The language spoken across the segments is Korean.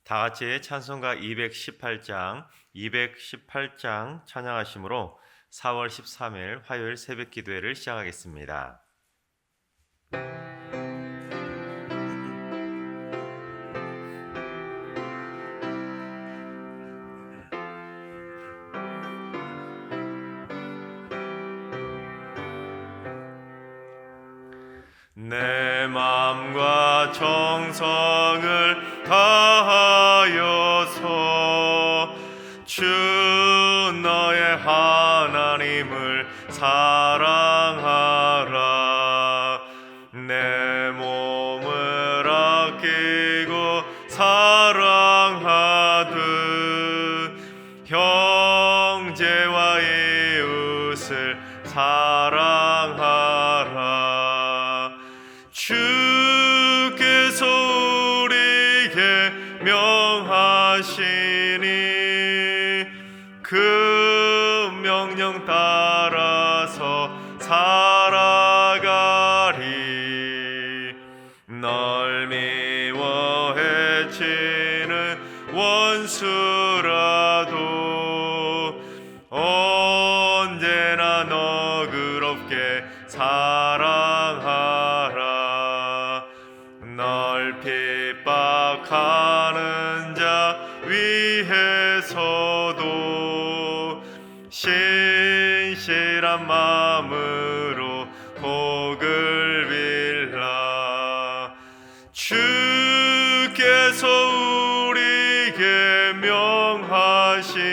다 같이 찬송가 218장 찬양하심으로 4월 13일 화요일 새벽 기도회를 시작하겠습니다. 내 마음과 정성을 다하여서 주 너의 하나님을 사랑하라. 내 몸을 아끼고 사랑하듯 형제와 이웃을 사랑하라. 주께서 우리에게 명하시니 그 명령 따라서 살아가리. 널 미워 해치는 원수라도 언제나 너그럽게 사랑하라. 널 핍박하는 자 위해서도 신실한 마음으로 복을 빌라. 주께서 우리에게 명하시니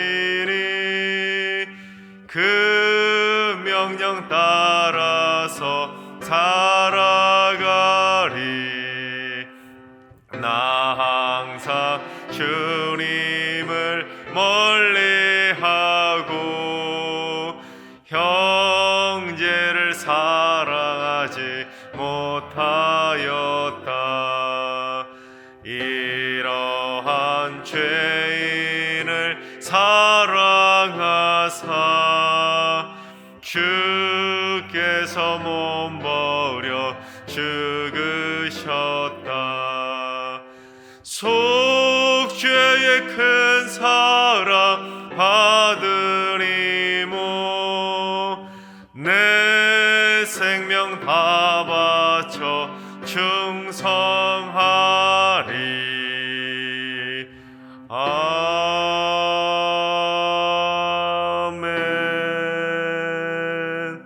그 명령 따라서 살아가리. 나 항상 주님을 멀리하고 형제를 사랑하지 못하였다. 이러한 죄인을 사랑하사 주께서 몸버려 죽으셨다. 속죄의 큰 사랑 받으리모 내 생명 다 바쳐 충성하리. 아멘.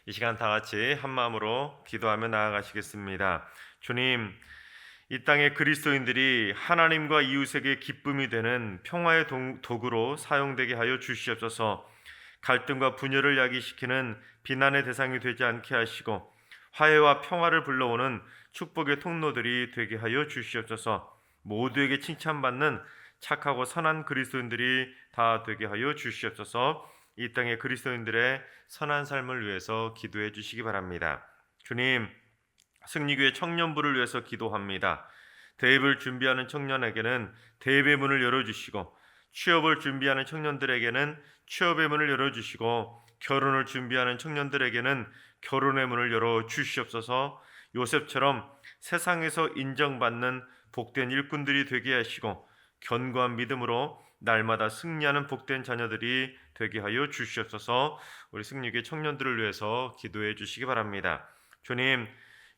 이 시간 다 같이 한 마음으로 기도하며 나아가시겠습니다. 주님, 이 땅의 그리스도인들이 하나님과 이웃에게 기쁨이 되는 평화의 도구로 사용되게 하여 주시옵소서. 갈등과 분열을 야기시키는 비난의 대상이 되지 않게 하시고 화해와 평화를 불러오는 축복의 통로들이 되게 하여 주시옵소서. 모두에게 칭찬받는 착하고 선한 그리스도인들이 다 되게 하여 주시옵소서. 이 땅의 그리스도인들의 선한 삶을 위해서 기도해 주시기 바랍니다. 주님, 승리교회 청년부를 위해서 기도합니다. 대입을 준비하는 청년에게는 대입의 문을 열어주시고 취업을 준비하는 청년들에게는 취업의 문을 열어주시고 결혼을 준비하는 청년들에게는 결혼의 문을 열어주시옵소서. 요셉처럼 세상에서 인정받는 복된 일꾼들이 되게 하시고 견고한 믿음으로 날마다 승리하는 복된 자녀들이 되게 하여 주시옵소서. 우리 승리교회 청년들을 위해서 기도해 주시기 바랍니다. 주님,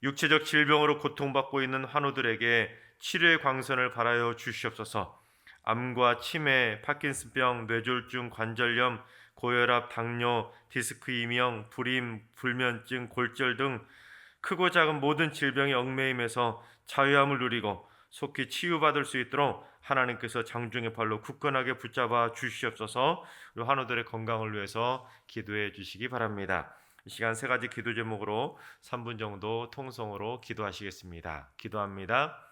육체적 질병으로 고통받고 있는 환우들에게 치료의 광선을 발하여 주시옵소서. 암과 치매, 파킨슨병, 뇌졸중, 관절염, 고혈압, 당뇨, 디스크 이명, 불임, 불면증, 골절 등 크고 작은 모든 질병의 얽매임에서 자유함을 누리고 속히 치유받을 수 있도록 하나님께서 장중의 발로 굳건하게 붙잡아 주시옵소서. 우리 환우들의 건강을 위해서 기도해 주시기 바랍니다. 이 시간 세 가지 기도 제목으로 3분 정도 통성으로 기도하시겠습니다. 기도합니다.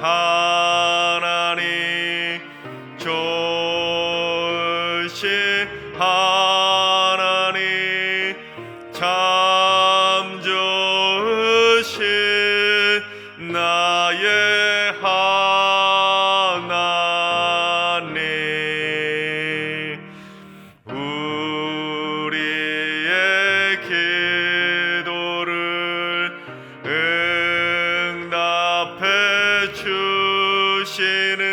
하나님 좋으신 하나님 참 좋으신 나의 하나님 우리의 기도를 응답해 주시는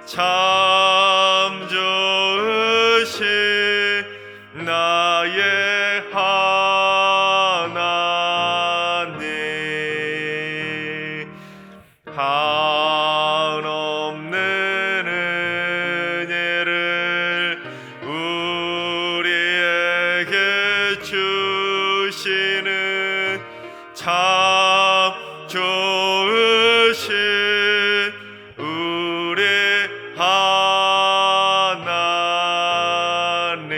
참 좋으신 나의 하나님 한없는 은혜를 우리에게 주시는 참 좋으신 우리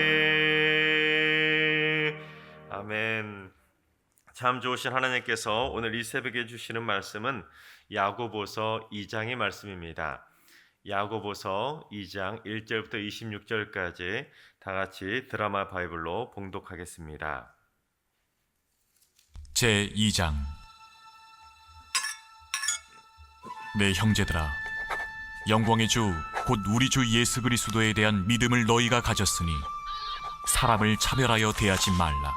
하나님. 아멘. 참 좋으신 하나님께서 오늘 이 새벽에 주시는 말씀은 야고보서 2장의 말씀입니다. 야고보서 2장 1절부터 26절까지 다 같이 드라마 바이블로 봉독하겠습니다. 제2장. 내 형제들아, 영광의 주 곧 우리 주 예수 그리스도에 대한 믿음을 너희가 가졌으니 사람을 차별하여 대하지 말라.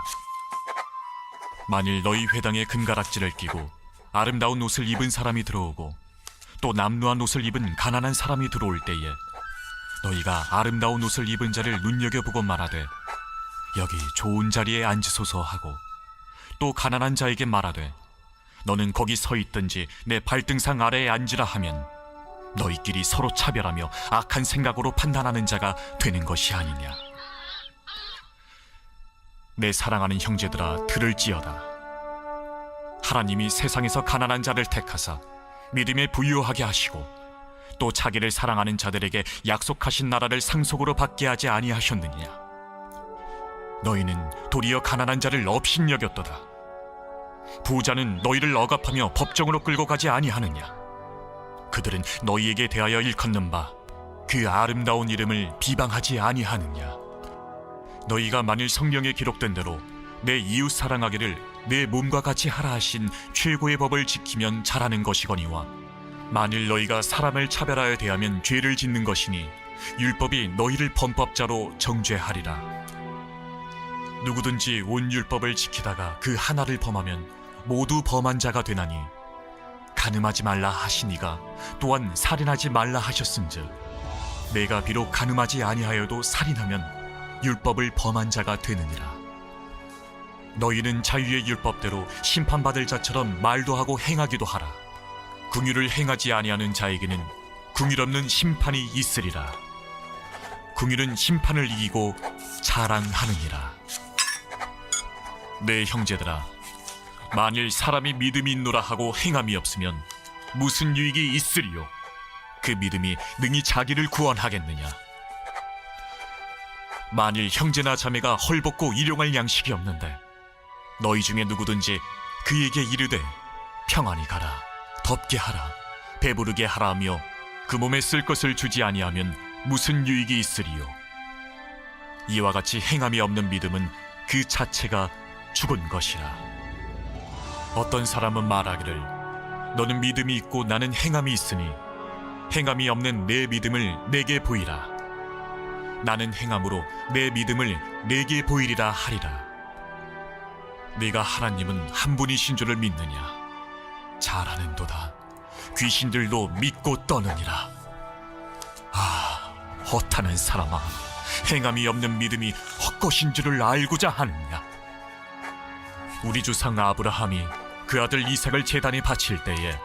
만일 너희 회당에 금가락지를 끼고 아름다운 옷을 입은 사람이 들어오고 또 남루한 옷을 입은 가난한 사람이 들어올 때에 너희가 아름다운 옷을 입은 자를 눈여겨보고 말하되 여기 좋은 자리에 앉으소서 하고 또 가난한 자에게 말하되 너는 거기 서 있든지 내 발등상 아래에 앉으라 하면 너희끼리 서로 차별하며 악한 생각으로 판단하는 자가 되는 것이 아니냐. 내 사랑하는 형제들아, 들을지어다. 하나님이 세상에서 가난한 자를 택하사 믿음에 부유하게 하시고 또 자기를 사랑하는 자들에게 약속하신 나라를 상속으로 받게 하지 아니하셨느냐. 너희는 도리어 가난한 자를 업신여겼도다. 부자는 너희를 억압하며 법정으로 끌고 가지 아니하느냐. 그들은 너희에게 대하여 일컫는 바 그 아름다운 이름을 비방하지 아니하느냐. 너희가 만일 성경에 기록된 대로 내 이웃 사랑하기를 내 몸과 같이 하라 하신 최고의 법을 지키면 잘하는 것이거니와 만일 너희가 사람을 차별하여 대하면 죄를 짓는 것이니 율법이 너희를 범법자로 정죄하리라. 누구든지 온 율법을 지키다가 그 하나를 범하면 모두 범한 자가 되나니 간음하지 말라 하시니가 또한 살인하지 말라 하셨은즉 내가 비록 간음하지 아니하여도 살인하면 율법을 범한 자가 되느니라. 너희는 자유의 율법대로 심판받을 자처럼 말도 하고 행하기도 하라. 긍휼을 행하지 아니하는 자에게는 긍휼 없는 심판이 있으리라. 긍휼은 심판을 이기고 자랑하느니라. 내 형제들아, 만일 사람이 믿음이 있노라 하고 행함이 없으면 무슨 유익이 있으리요? 그 믿음이 능히 자기를 구원하겠느냐? 만일 형제나 자매가 헐벗고 일용할 양식이 없는데 너희 중에 누구든지 그에게 이르되 평안히 가라, 덥게 하라, 배부르게 하라 하며 그 몸에 쓸 것을 주지 아니하면 무슨 유익이 있으리요? 이와 같이 행함이 없는 믿음은 그 자체가 죽은 것이라. 어떤 사람은 말하기를 너는 믿음이 있고 나는 행함이 있으니 행함이 없는 내 믿음을 내게 보이라. 나는 행함으로 내 믿음을 내게 보이리라 하리라. 네가 하나님은 한 분이신 줄을 믿느냐? 잘하는도다. 귀신들도 믿고 떠느니라. 아, 허탄한 사람아, 행함이 없는 믿음이 헛것인 줄을 알고자 하느냐? 우리 조상 아브라함이 그 아들 이삭을 제단에 바칠 때에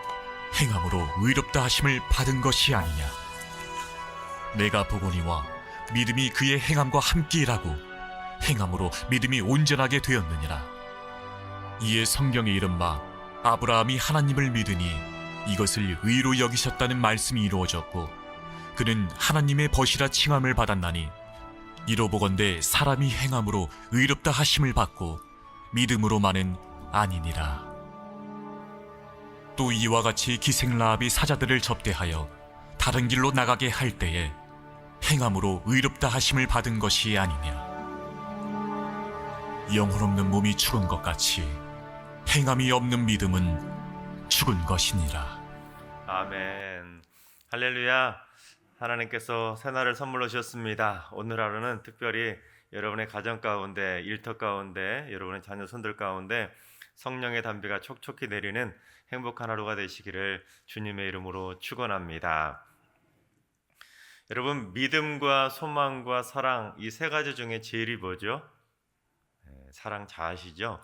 행함으로 의롭다 하심을 받은 것이 아니냐? 내가 보거니와 믿음이 그의 행함과 함께 일하고 행함으로 믿음이 온전하게 되었느니라. 이에 성경에 이른바 아브라함이 하나님을 믿으니 이것을 의로 여기셨다는 말씀이 이루어졌고 그는 하나님의 벗이라 칭함을 받았나니 이로 보건대 사람이 행함으로 의롭다 하심을 받고 믿음으로만은 아니니라. 또 이와 같이 기생 라합이 사자들을 접대하여 다른 길로 나가게 할 때에 행함으로 의롭다 하심을 받은 것이 아니냐. 영혼 없는 몸이 죽은 것 같이 행함이 없는 믿음은 죽은 것이니라. 아멘. 할렐루야. 하나님께서 새날을 선물로 주셨습니다. 오늘 하루는 특별히 여러분의 가정 가운데, 일터 가운데, 여러분의 자녀 손들 가운데 성령의 담비가 촉촉히 내리는 행복한 하루가 되시기를 주님의 이름으로 축원합니다. 여러분, 믿음과 소망과 사랑, 이 세 가지 중에 제일이 뭐죠? 사랑 잘 아시죠?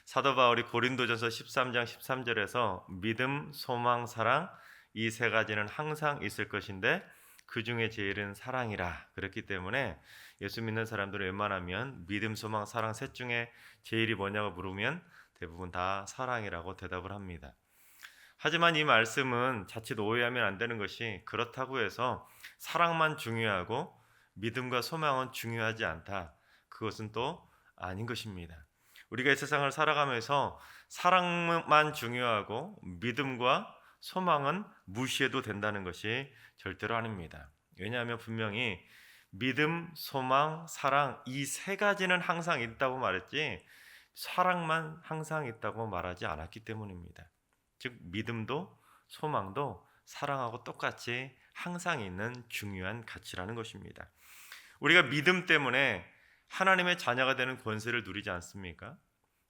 사도 바울이 고린도전서 13장 13절에서 믿음, 소망, 사랑 이 세 가지는 항상 있을 것인데 그 중에 제일은 사랑이라. 그렇기 때문에 예수 믿는 사람들은 웬만하면 믿음, 소망, 사랑 셋 중에 제일이 뭐냐고 물으면 대부분 다 사랑이라고 대답을 합니다. 하지만 이 말씀은 자칫 오해하면 안 되는 것이 그렇다고 해서 사랑만 중요하고 믿음과 소망은 중요하지 않다. 그것은 또 아닌 것입니다. 우리가 이 세상을 살아가면서 사랑만 중요하고 믿음과 소망은 무시해도 된다는 것이 절대로 아닙니다. 왜냐하면 분명히 믿음, 소망, 사랑 이 세 가지는 항상 있다고 말했지 사랑만 항상 있다고 말하지 않았기 때문입니다. 즉 믿음도 소망도 사랑하고 똑같이 항상 있는 중요한 가치라는 것입니다. 우리가 믿음 때문에 하나님의 자녀가 되는 권세를 누리지 않습니까?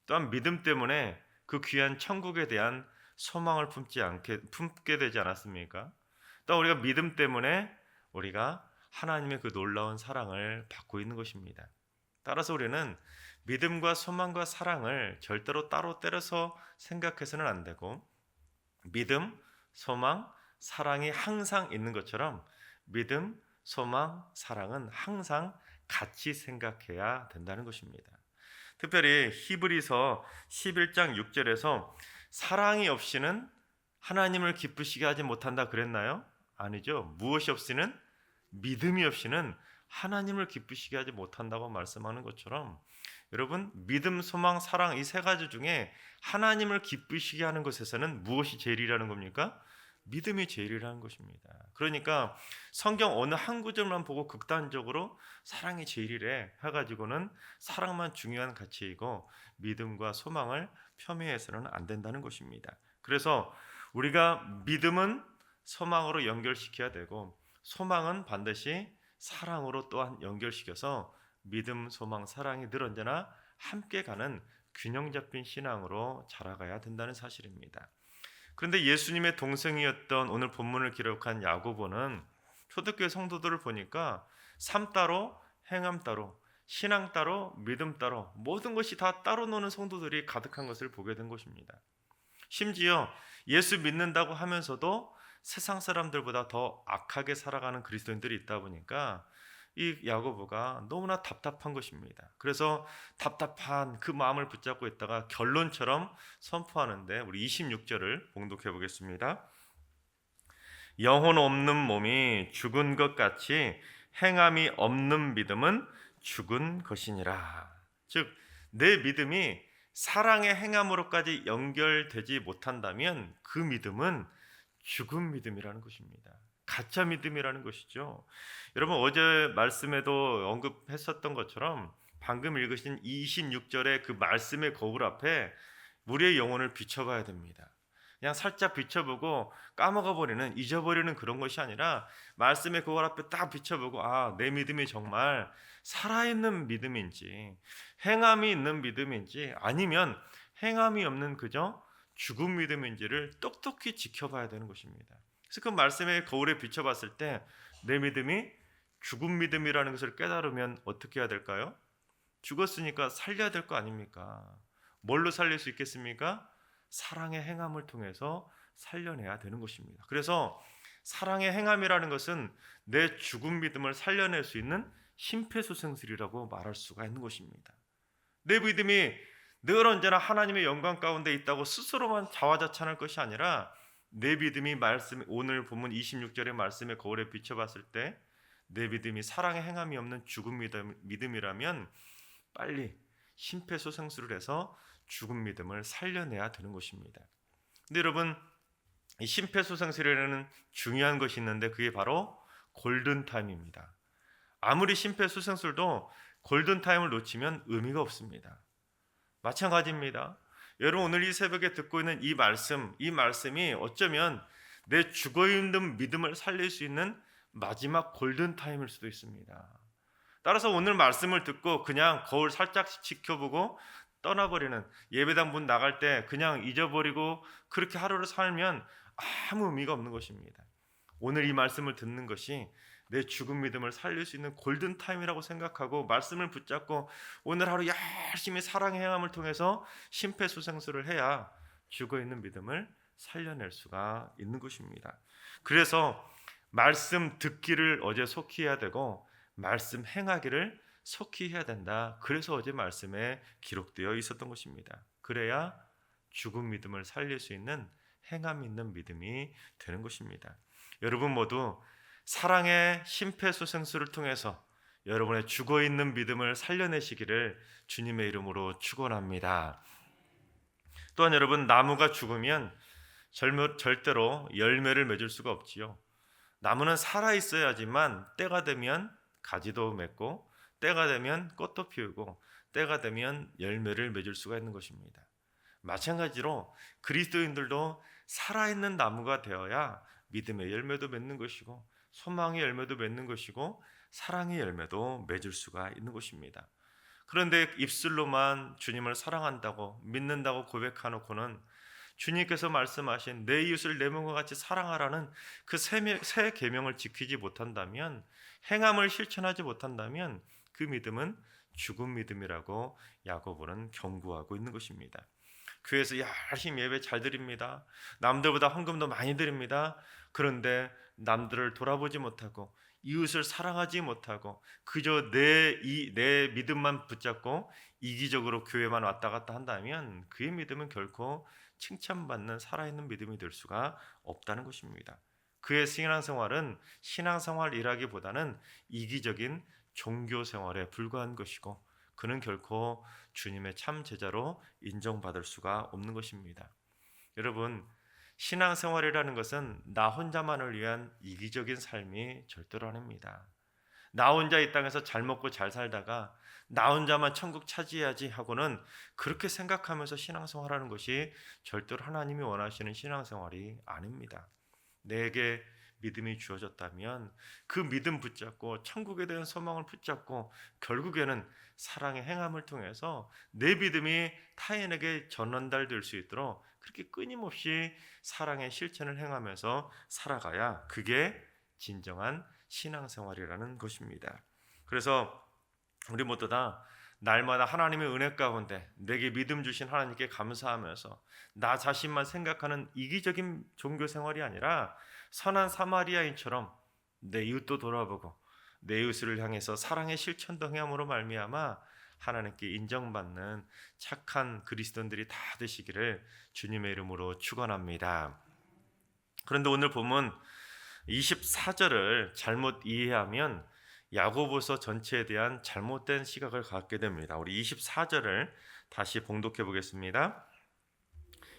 또한 믿음 때문에 그 귀한 천국에 대한 소망을 품게 되지 않았습니까? 또 우리가 믿음 때문에 우리가 하나님의 그 놀라운 사랑을 받고 있는 것입니다. 따라서 우리는 믿음과 소망과 사랑을 절대로 따로 때려서 생각해서는 안 되고 믿음, 소망, 사랑이 항상 있는 것처럼 믿음, 소망, 사랑은 항상 같이 생각해야 된다는 것입니다. 특별히 히브리서 11장 6절에서 사랑이 없이는 하나님을 기쁘시게 하지 못한다 그랬나요? 아니죠. 무엇이 없이는 믿음이 없이는 하나님을 기쁘시게 하지 못한다고 말씀하는 것처럼 여러분 믿음, 소망, 사랑 이 세 가지 중에 하나님을 기쁘시게 하는 것에서는 무엇이 제일이라는 겁니까? 믿음이 제일이라는 것입니다. 그러니까 성경 어느 한 구절만 보고 극단적으로 사랑이 제일이래 해가지고는 사랑만 중요한 가치이고 믿음과 소망을 폄훼해서는 안 된다는 것입니다. 그래서 우리가 믿음은 소망으로 연결시켜야 되고 소망은 반드시 사랑으로 또한 연결시켜서 믿음, 소망, 사랑이 늘 언제나 함께 가는 균형 잡힌 신앙으로 자라가야 된다는 사실입니다. 그런데 예수님의 동생이었던 오늘 본문을 기록한 야고보는 초대교회 성도들을 보니까 삶 따로, 행함 따로, 신앙 따로, 믿음 따로 모든 것이 다 따로 노는 성도들이 가득한 것을 보게 된 것입니다. 심지어 예수 믿는다고 하면서도 세상 사람들보다 더 악하게 살아가는 그리스도인들이 있다 보니까 이 야고보가 너무나 답답한 것입니다. 그래서 답답한 그 마음을 붙잡고 있다가 결론처럼 선포하는데 우리 26절을 봉독해 보겠습니다. 영혼 없는 몸이 죽은 것 같이 행함이 없는 믿음은 죽은 것이니라. 즉 내 믿음이 사랑의 행함으로까지 연결되지 못한다면 그 믿음은 죽은 믿음이라는 것입니다. 가짜 믿음이라는 것이죠. 여러분 어제 말씀에도 언급했었던 것처럼 방금 읽으신 26절의 그 말씀의 거울 앞에 우리의 영혼을 비춰봐야 됩니다. 그냥 살짝 비춰보고 까먹어버리는, 잊어버리는 그런 것이 아니라 말씀의 거울 앞에 딱 비춰보고 내 믿음이 정말 살아있는 믿음인지 행함이 있는 믿음인지 아니면 행함이 없는 그저 죽은 믿음인지를 똑똑히 지켜봐야 되는 것입니다. 그래서 그 말씀의 거울에 비춰봤을 때 내 믿음이 죽은 믿음이라는 것을 깨달으면 어떻게 해야 될까요? 죽었으니까 살려야 될 거 아닙니까? 뭘로 살릴 수 있겠습니까? 사랑의 행함을 통해서 살려내야 되는 것입니다. 그래서 사랑의 행함이라는 것은 내 죽은 믿음을 살려낼 수 있는 심폐소생술이라고 말할 수가 있는 것입니다. 내 믿음이 늘 언제나 하나님의 영광 가운데 있다고 스스로만 자화자찬할 것이 아니라 내 믿음이 오늘 본문 26절의 말씀의 거울에 비춰봤을 때 내 믿음이 사랑의 행함이 없는 죽은 믿음이라면 빨리 심폐소생술을 해서 죽은 믿음을 살려내야 되는 것입니다. 근데 여러분 이 심폐소생술에는 중요한 것이 있는데 그게 바로 골든타임입니다. 아무리 심폐소생술도 골든타임을 놓치면 의미가 없습니다. 마찬가지입니다. 여러분 오늘 이 새벽에 듣고 있는 이 말씀이 어쩌면 내 죽어있는 믿음을 살릴 수 있는 마지막 골든타임일 수도 있습니다. 따라서 오늘 말씀을 듣고 그냥 거울 살짝 지켜보고 떠나버리는, 예배당 문 나갈 때 그냥 잊어버리고 그렇게 하루를 살면 아무 의미가 없는 것입니다. 오늘 이 말씀을 듣는 것이 내 죽은 믿음을 살릴 수 있는 골든타임이라고 생각하고 말씀을 붙잡고 오늘 하루 열심히 사랑의 행함을 통해서 심폐소생술을 해야 죽어있는 믿음을 살려낼 수가 있는 것입니다. 그래서 말씀 듣기를 어제 속히 해야 되고 말씀 행하기를 속히 해야 된다. 그래서 어제 말씀에 기록되어 있었던 것입니다. 그래야 죽은 믿음을 살릴 수 있는 행함 있는 믿음이 되는 것입니다. 여러분 모두 사랑의 심폐소생술을 통해서 여러분의 죽어있는 믿음을 살려내시기를 주님의 이름으로 축원합니다. 또한 여러분, 나무가 죽으면 절대로 열매를 맺을 수가 없지요. 나무는 살아있어야지만 때가 되면 가지도 맺고 때가 되면 꽃도 피우고 때가 되면 열매를 맺을 수가 있는 것입니다. 마찬가지로 그리스도인들도 살아있는 나무가 되어야 믿음의 열매도 맺는 것이고 소망의 열매도 맺는 것이고 사랑의 열매도 맺을 수가 있는 것입니다. 그런데 입술로만 주님을 사랑한다고 믿는다고 고백해놓고는 주님께서 말씀하신 내 이웃을 내 몸과 같이 사랑하라는 그 새 계명을 지키지 못한다면, 행함을 실천하지 못한다면 그 믿음은 죽은 믿음이라고 야고보는 경고하고 있는 것입니다. 교회에서 열심히 예배 잘 드립니다. 남들보다 헌금도 많이 드립니다. 그런데 남들을 돌아보지 못하고 이웃을 사랑하지 못하고 그저 내 믿음만 붙잡고 이기적으로 교회만 왔다 갔다 한다면 그의 믿음은 결코 칭찬받는 살아있는 믿음이 될 수가 없다는 것입니다. 그의 신앙생활은 신앙생활이라기보다는 이기적인 종교생활에 불과한 것이고 그는 결코 주님의 참 제자로 인정받을 수가 없는 것입니다. 여러분, 신앙생활이라는 것은 나 혼자만을 위한 이기적인 삶이 절대로 아닙니다. 나 혼자 이 땅에서 잘 먹고 잘 살다가 나 혼자만 천국 차지해야지 하고는 그렇게 생각하면서 신앙생활하는 것이 절대로 하나님이 원하시는 신앙생활이 아닙니다. 내게 믿음이 주어졌다면 그 믿음 붙잡고 천국에 대한 소망을 붙잡고 결국에는 사랑의 행함을 통해서 내 믿음이 타인에게 전달될 수 있도록 그렇게 끊임없이 사랑의 실천을 행하면서 살아가야 그게 진정한 신앙생활이라는 것입니다. 그래서 우리 모두 다 날마다 하나님의 은혜 가운데 내게 믿음 주신 하나님께 감사하면서 나 자신만 생각하는 이기적인 종교생활이 아니라 선한 사마리아인처럼 내 이웃도 돌아보고 내 이웃을 향해서 사랑의 실천도 행함으로 말미암아 하나님께 인정받는 착한 그리스도인들이 다 되시기를 주님의 이름으로 축원합니다. 그런데 오늘 보면 24절을 잘못 이해하면 야고보서 전체에 대한 잘못된 시각을 갖게 됩니다. 우리 24절을 다시 봉독해 보겠습니다.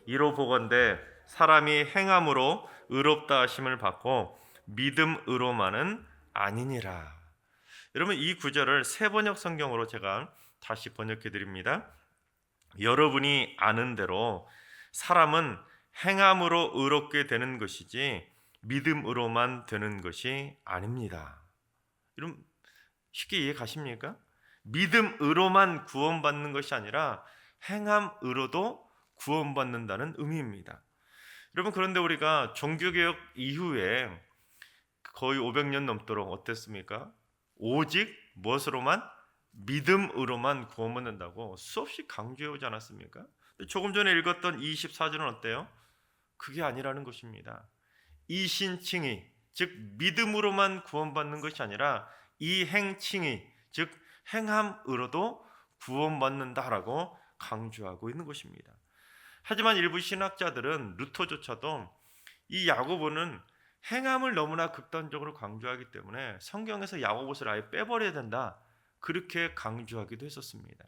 이로 보건대 사람이 행함으로 의롭다 하심을 받고 믿음으로만은 아니니라. 여러분, 이 구절을 세번역 성경으로 제가 다시 번역해 드립니다. 여러분이 아는 대로 사람은 행함으로 의롭게 되는 것이지 믿음으로만 되는 것이 아닙니다. 여러분, 쉽게 이해 가십니까? 믿음으로만 구원받는 것이 아니라 행함으로도 구원받는다는 의미입니다. 여러분, 그런데 우리가 종교개혁 이후에 거의 500년 넘도록 어땠습니까? 오직 무엇으로만? 믿음으로만 구원받는다고 수없이 강조해오지 않았습니까? 조금 전에 읽었던 24절은 어때요? 그게 아니라는 것입니다. 이 신칭이, 즉 믿음으로만 구원받는 것이 아니라 이 행칭이, 즉 행함으로도 구원받는다라고 강조하고 있는 것입니다. 하지만 일부 신학자들은 루터조차도 이 야고보는 행함을 너무나 극단적으로 강조하기 때문에 성경에서 야고보서를 아예 빼버려야 된다, 그렇게 강조하기도 했었습니다.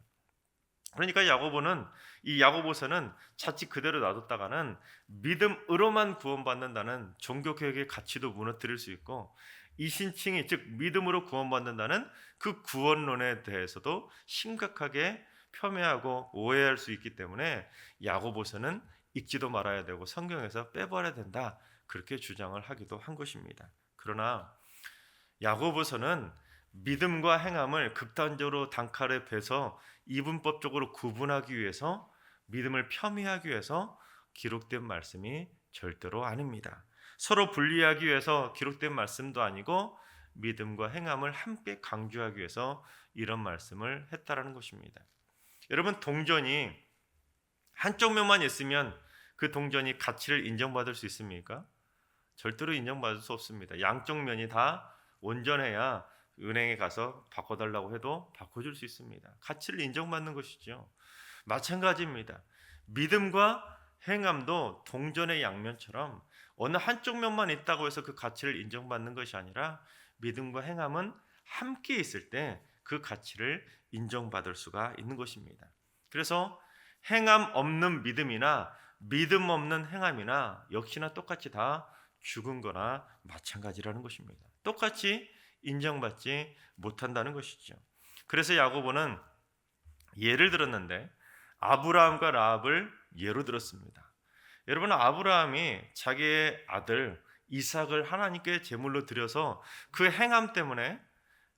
그러니까 이 야고보서는 자칫 그대로 놔뒀다가는 믿음으로만 구원받는다는 종교개혁의 가치도 무너뜨릴 수 있고, 이신칭이 즉 믿음으로 구원받는다는 그 구원론에 대해서도 심각하게 폄훼하고 오해할 수 있기 때문에 야고보서는 읽지도 말아야 되고 성경에서 빼버려야 된다, 그렇게 주장을 하기도 한 것입니다. 그러나 야고보서는 믿음과 행함을 극단적으로 단칼에 베서 이분법적으로 구분하기 위해서, 믿음을 폄훼하기 위해서 기록된 말씀이 절대로 아닙니다. 서로 분리하기 위해서 기록된 말씀도 아니고 믿음과 행함을 함께 강조하기 위해서 이런 말씀을 했다라는 것입니다. 여러분, 동전이 한쪽 면만 있으면 그 동전이 가치를 인정받을 수 있습니까? 절대로 인정받을 수 없습니다. 양쪽 면이 다 온전해야 은행에 가서 바꿔달라고 해도 바꿔줄 수 있습니다. 가치를 인정받는 것이죠. 마찬가지입니다. 믿음과 행함도 동전의 양면처럼 어느 한쪽 면만 있다고 해서 그 가치를 인정받는 것이 아니라 믿음과 행함은 함께 있을 때 그 가치를 인정받을 수가 있는 것입니다. 그래서 행함 없는 믿음이나 믿음 없는 행함이나 역시나 똑같이 다 죽은 거나 마찬가지라는 것입니다. 똑같이 인정받지 못한다는 것이죠. 그래서 야고보는 예를 들었는데 아브라함과 라합을 예로 들었습니다. 여러분, 아브라함이 자기의 아들 이삭을 하나님께 제물로 드려서 그 행함 때문에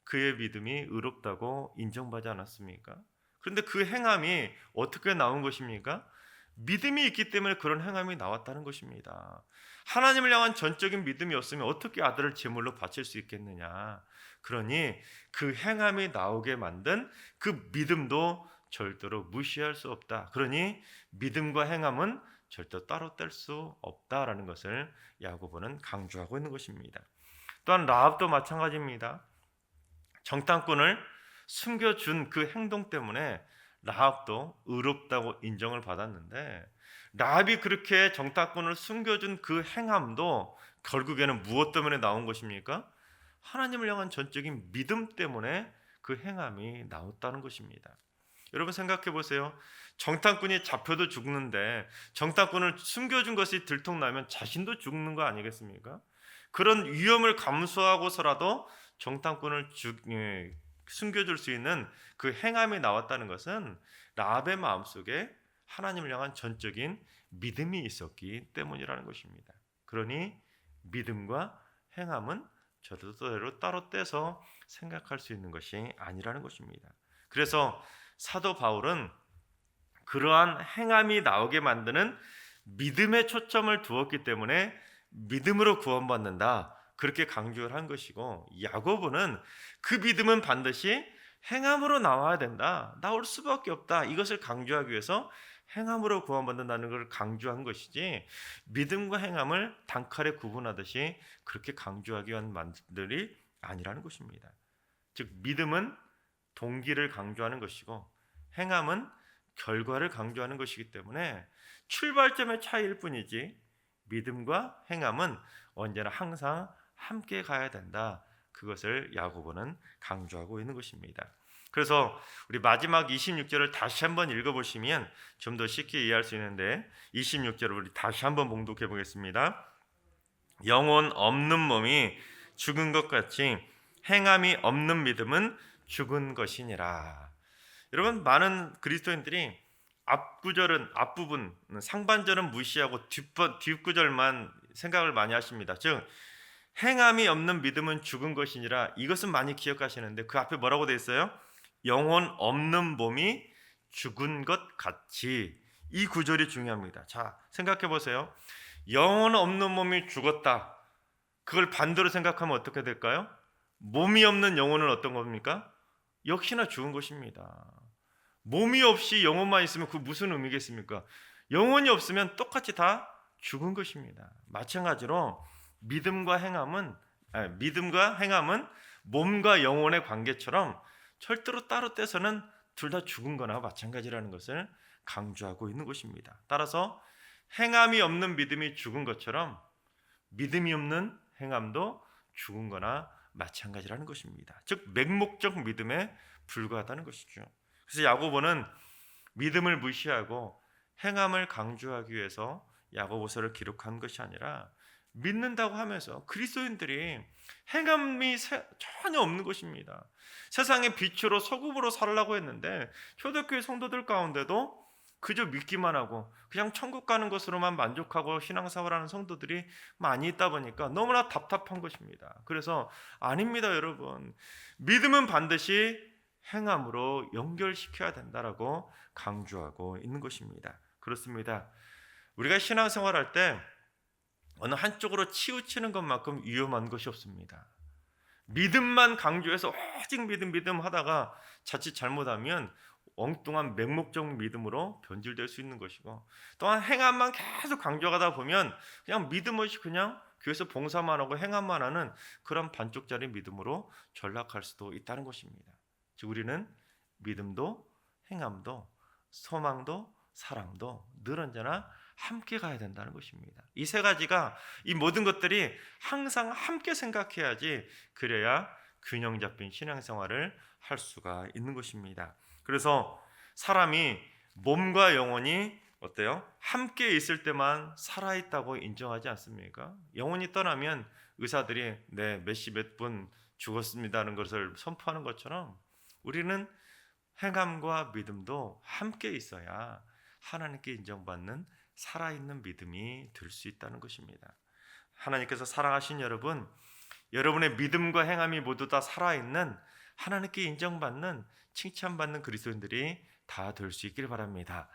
그의 믿음이 의롭다고 인정받지 않았습니까? 그런데 그 행함이 어떻게 나온 것입니까? 믿음이 있기 때문에 그런 행함이 나왔다는 것입니다. 하나님을 향한 전적인 믿음이 없으면 어떻게 아들을 제물로 바칠 수 있겠느냐. 그러니 그 행함이 나오게 만든 그 믿음도 절대로 무시할 수 없다. 그러니 믿음과 행함은 절대 따로 뗄 수 없다라는 것을 야고보는 강조하고 있는 것입니다. 또한 라합도 마찬가지입니다. 정탐꾼을 숨겨준 그 행동 때문에 라합도 의롭다고 인정을 받았는데, 라합이 그렇게 정탐꾼을 숨겨준 그 행함도 결국에는 무엇 때문에 나온 것입니까? 하나님을 향한 전적인 믿음 때문에 그 행함이 나왔다는 것입니다. 여러분, 생각해 보세요. 정탐꾼이 잡혀도 죽는데 정탐꾼을 숨겨준 것이 들통나면 자신도 죽는 거 아니겠습니까? 그런 위험을 감수하고서라도 정탐꾼을 숨겨줄 수 있는 그 행함이 나왔다는 것은 라합의 마음속에 하나님을 향한 전적인 믿음이 있었기 때문이라는 것입니다. 그러니 믿음과 행함은 저대로 따로 떼서 생각할 수 있는 것이 아니라는 것입니다. 그래서 사도 바울은 그러한 행함이 나오게 만드는 믿음에 초점을 두었기 때문에 믿음으로 구원받는다, 그렇게 강조를 한 것이고, 야고보는 그 믿음은 반드시 행함으로 나와야 된다, 나올 수밖에 없다, 이것을 강조하기 위해서 행함으로 구원받는다는 것을 강조한 것이지, 믿음과 행함을 단칼에 구분하듯이 그렇게 강조하기 위한 말들이 아니라는 것입니다. 즉 믿음은 동기를 강조하는 것이고 행함은 결과를 강조하는 것이기 때문에 출발점의 차이일 뿐이지 믿음과 행함은 언제나 항상 함께 가야 된다, 그것을 야고보는 강조하고 있는 것입니다. 그래서 우리 마지막 26절을 다시 한번 읽어보시면 좀 더 쉽게 이해할 수 있는데, 26절을 우리 다시 한번 봉독해 보겠습니다. 영혼 없는 몸이 죽은 것 같이 행함이 없는 믿음은 죽은 것이니라. 여러분, 많은 그리스도인들이 앞부분 상반절은 무시하고 뒷구절만 생각을 많이 하십니다. 즉 행함이 없는 믿음은 죽은 것이니라, 이것은 많이 기억하시는데 그 앞에 뭐라고 되어 있어요? 영혼 없는 몸이 죽은 것 같이. 이 구절이 중요합니다. 자, 생각해 보세요. 영혼 없는 몸이 죽었다, 그걸 반대로 생각하면 어떻게 될까요? 몸이 없는 영혼은 어떤 겁니까? 역시나 죽은 것입니다. 몸이 없이 영혼만 있으면 그 무슨 의미겠습니까? 영혼이 없으면 똑같이 다 죽은 것입니다. 마찬가지로 믿음과 행함은 몸과 영혼의 관계처럼 절대로 따로 떼서는 둘 다 죽은 거나 마찬가지라는 것을 강조하고 있는 것입니다. 따라서 행함이 없는 믿음이 죽은 것처럼 믿음이 없는 행함도 죽은 거나 마찬가지라는 것입니다. 즉 맹목적 믿음에 불과하다는 것이죠. 그래서 야고보는 믿음을 무시하고 행함을 강조하기 위해서 야고보서를 기록한 것이 아니라 믿는다고 하면서 그리스도인들이 행함이 전혀 없는 것입니다. 세상의 빛으로 소금으로 살라고 했는데 초대교회 성도들 가운데도 그저 믿기만 하고 그냥 천국 가는 것으로만 만족하고 신앙생활하는 성도들이 많이 있다 보니까 너무나 답답한 것입니다. 그래서 아닙니다, 여러분. 믿음은 반드시 행함으로 연결시켜야 된다라고 강조하고 있는 것입니다. 그렇습니다. 우리가 신앙생활할 때 어느 한쪽으로 치우치는 것만큼 위험한 것이 없습니다. 믿음만 강조해서 오직 믿음 하다가 자칫 잘못하면 엉뚱한 맹목적 믿음으로 변질될 수 있는 것이고, 또한 행함만 계속 강조하다 보면 그냥 믿음 없이 그냥 교회에서 봉사만 하고 행함만 하는 그런 반쪽짜리 믿음으로 전락할 수도 있다는 것입니다. 즉 우리는 믿음도 행함도 소망도 사랑도 늘 언제나 함께 가야 된다는 것입니다. 이 세 가지가, 이 모든 것들이 항상 함께 생각해야지, 그래야 균형 잡힌 신앙생활을 할 수가 있는 것입니다. 그래서 사람이 몸과 영혼이 어때요? 함께 있을 때만 살아있다고 인정하지 않습니까? 영혼이 떠나면 의사들이 네, 몇 시 몇 분 죽었습니다는 것을 선포하는 것처럼 우리는 행함과 믿음도 함께 있어야 하나님께 인정받는 살아있는 믿음이 될 수 있다는 것입니다. 하나님께서 사랑하신 여러분, 여러분의 믿음과 행함이 모두 다 살아있는, 하나님께 인정받는, 칭찬받는 그리스도인들이 다 될 수 있길 바랍니다.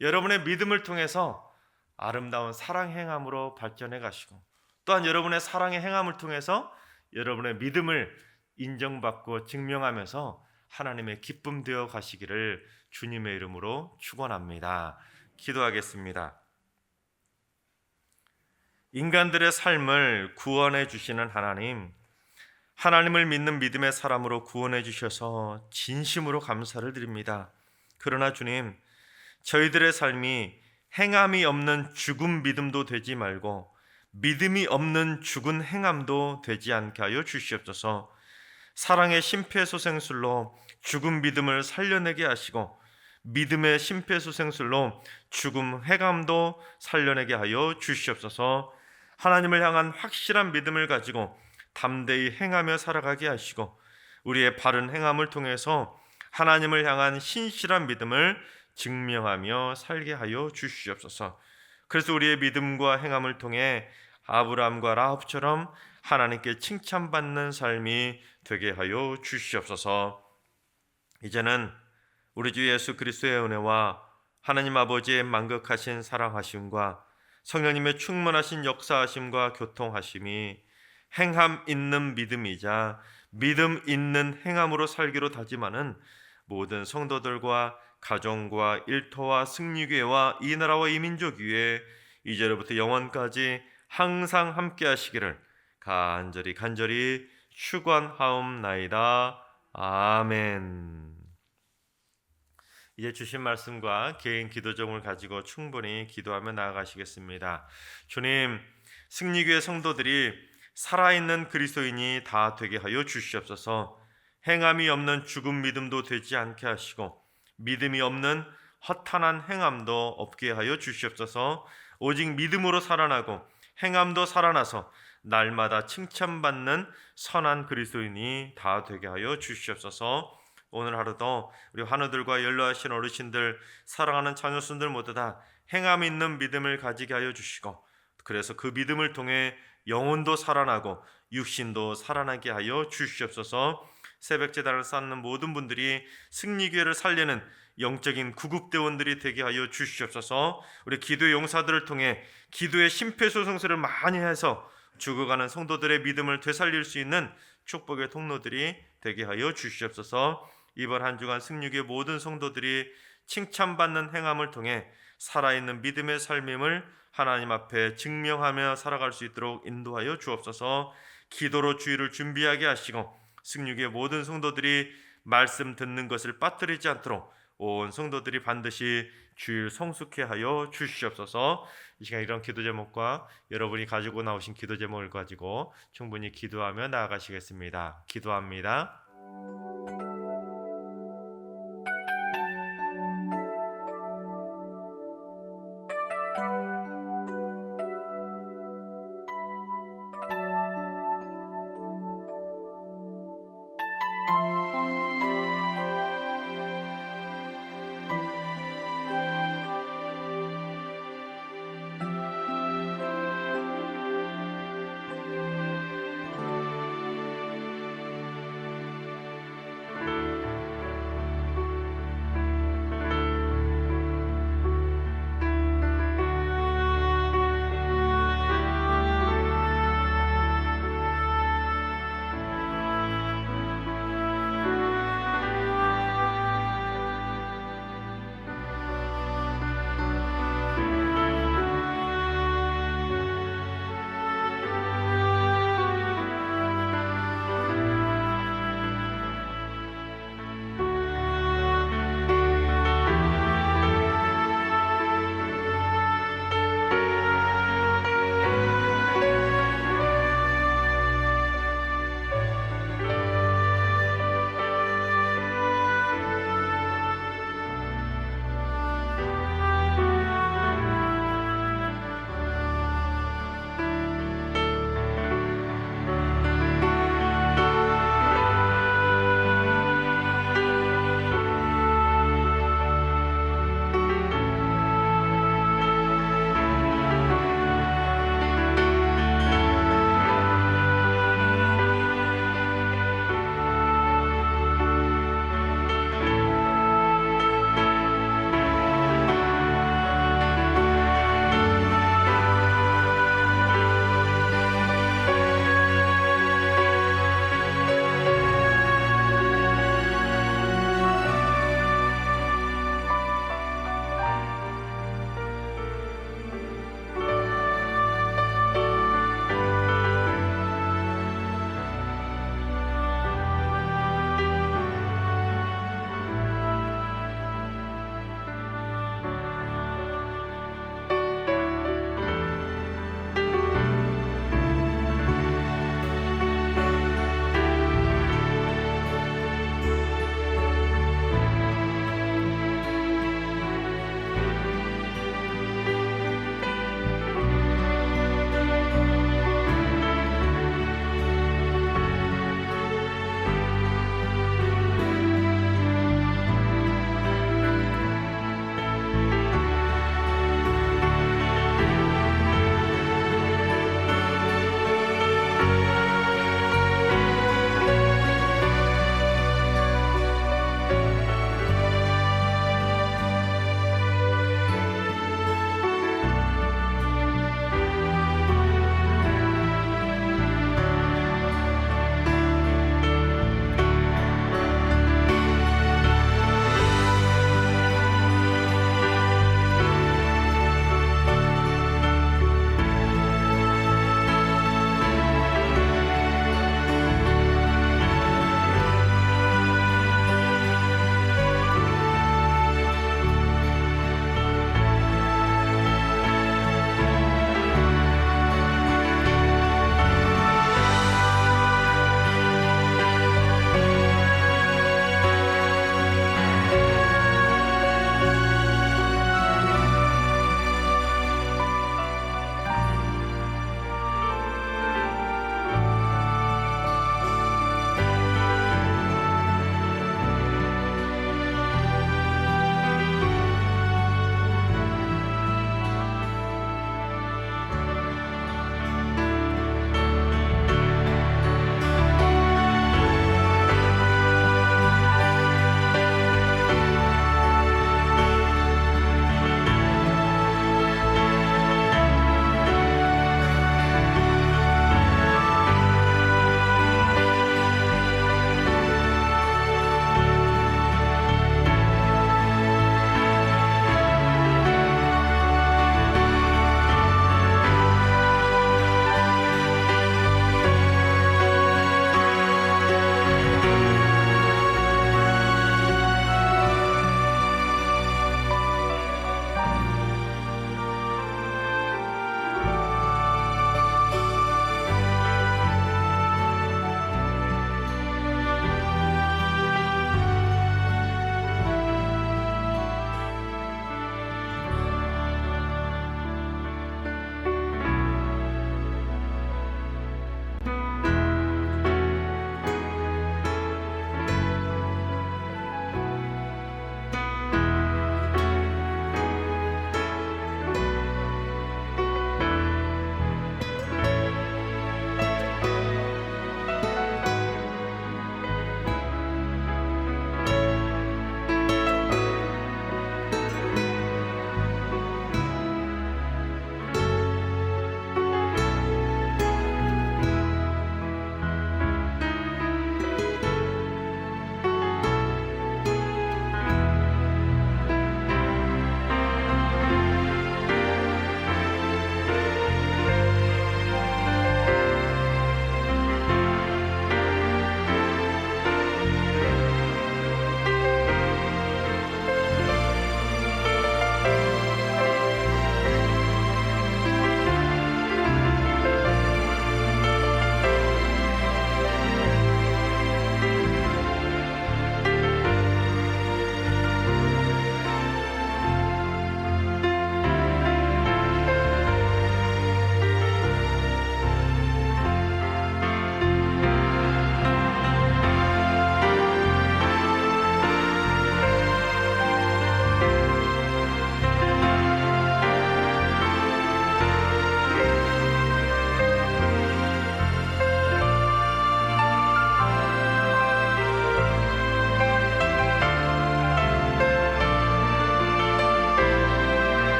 여러분의 믿음을 통해서 아름다운 사랑 행함으로 발전해 가시고, 또한 여러분의 사랑의 행함을 통해서 여러분의 믿음을 인정받고 증명하면서 하나님의 기쁨 되어 가시기를 주님의 이름으로 축원합니다. 기도하겠습니다. 인간들의 삶을 구원해 주시는 하나님, 하나님을 믿는 믿음의 사람으로 구원해 주셔서 진심으로 감사를 드립니다. 그러나 주님, 저희들의 삶이 행함이 없는 죽은 믿음도 되지 말고 믿음이 없는 죽은 행함도 되지 않게 하여 주시옵소서. 사랑의 심폐소생술로 죽은 믿음을 살려내게 하시고 믿음의 심폐소생술로 죽음 행함도 살려내게 하여 주시옵소서. 하나님을 향한 확실한 믿음을 가지고 담대히 행하며 살아가게 하시고 우리의 바른 행함을 통해서 하나님을 향한 신실한 믿음을 증명하며 살게 하여 주시옵소서. 그래서 우리의 믿음과 행함을 통해 아브라함과 라합처럼 하나님께 칭찬받는 삶이 되게 하여 주시옵소서. 이제는 우리 주 예수 그리스도의 은혜와 하나님 아버지의 만극하신 사랑하심과 성령님의 충만하신 역사하심과 교통하심이 행함 있는 믿음이자 믿음 있는 행함으로 살기로 다짐하는 모든 성도들과 가정과 일터와 승리교회와 이 나라와 이 민족 위에 이제로부터 영원까지 항상 함께 하시기를 간절히 축원하옵나이다. 아멘. 이제 주신 말씀과 개인 기도 제목을 가지고 충분히 기도하며 나아가시겠습니다. 주님, 승리교회 성도들이 살아있는 그리스도인이 다 되게 하여 주시옵소서. 행함이 없는 죽은 믿음도 되지 않게 하시고 믿음이 없는 허탄한 행함도 없게 하여 주시옵소서. 오직 믿음으로 살아나고 행함도 살아나서 날마다 칭찬받는 선한 그리스도인이 다 되게 하여 주시옵소서. 오늘 하루도 우리 환우들과 연로하신 어르신들, 사랑하는 자녀손들 모두 다 행함 있는 믿음을 가지게 하여 주시고, 그래서 그 믿음을 통해 영혼도 살아나고 육신도 살아나게 하여 주시옵소서. 새벽제단을 쌓는 모든 분들이 승리교회를 살리는 영적인 구급대원들이 되게 하여 주시옵소서. 우리 기도의 용사들을 통해 기도의 심폐소생술을 많이 해서 죽어가는 성도들의 믿음을 되살릴 수 있는 축복의 통로들이 되게 하여 주시옵소서. 이번 한 주간 승리교회 모든 성도들이 칭찬받는 행함을 통해 살아있는 믿음의 삶임을 하나님 앞에 증명하며 살아갈 수 있도록 인도하여 주옵소서. 기도로 주일을 준비하게 하시고 승리교회 모든 성도들이 말씀 듣는 것을 빠뜨리지 않도록 온 성도들이 반드시 주일 성숙케 하여 주시옵소서. 이 시간 이런 기도 제목과 여러분이 가지고 나오신 기도 제목을 가지고 충분히 기도하며 나아가시겠습니다. 기도합니다.